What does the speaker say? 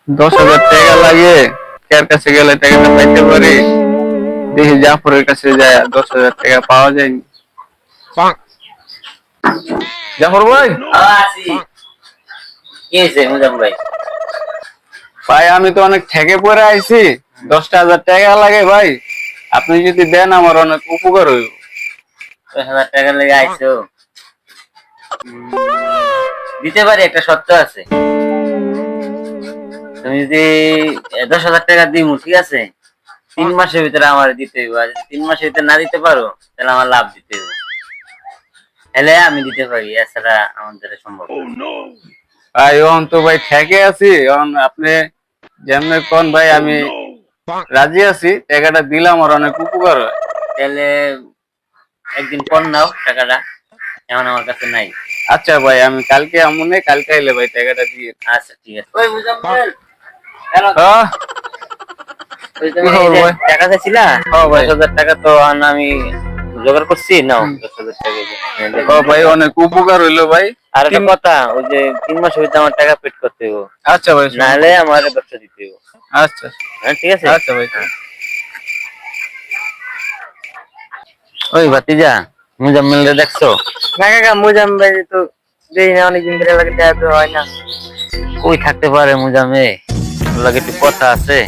10,000 টাকা লাগে, কার কাছে গেলে টাকাটা পাইতে পারি? দেখি জাফরের কাছে যায়, 10,000 টাকা পাওয়া যায়নি। জাফর ভাই, আসি। কি হয়েছে মুজাম ভাই? ভাই আমি তো অনেক ঠেকে পড়ে আইছি, 10,000 টাকা লাগে ভাই। আপনি যদি দেন আমার অনেক উপকার হইব। 10,000 টাকা লেগে আইছো? দিতে পারি, একটা শর্ত আছে। তুমি যদি 10,000 টাকা দিমু, ঠিক আছে, 3 মাসের ভিতরে আমার দিতে হইব। আর যদি 3 মাসের ভিতরে না দিতে পারো, তাহলে আমার লাভ দিতে হইব। তাহলে আমি দিতে পারি, এছাড়া আমাদের সম্ভব না। ভাই এখন তো ভাই ঠেকে আছি, এখন আপনি যেমনি কোন ভাই, আমি রাজি আছি, টাকাটা দিলে আমার অনেক উপকার হয়। তাহলে একদিন পর নাও টাকাটা, এখন আমার কাছে নাই। আচ্ছা ভাই, আমি কালকে আমনে, কালকে আইলে ভাই টাকাটা দিয়ে। আচ্ছা ঠিক আছে। ওই মুজাম্মেল, হ্যালো। হ্যাঁ, ওই কি তুমি এই খবর যে ভাই? টাকা চাইছিলা, হ্যাঁ ভাই। 10,000 টাকা তো আমি জোগাড় করছি, নাও 10,000 টাকা। ও ভাই, অনেক উপকার হইলো ভাই। আর একটা কথা, ওই যে 3 মাসের ভিতরে আমার টাকা পেড করতে হইব, আচ্ছা ভাই, নাহলে আমার ব্যবসা দিতে হইব। আচ্ছা হ্যাঁ ঠিক আছে। আচ্ছা ভাই। হ্যাঁ। ওই ভাতিজা, মুজাম্মেল দেখছো? না কাকা, মুজাম্মেল তো দেই না, অনেকদিন ধরে লাগে, দেখা তো হয় না। কই থাকতে পারে মুজামে, ওর লাগে একটু কথা আছে।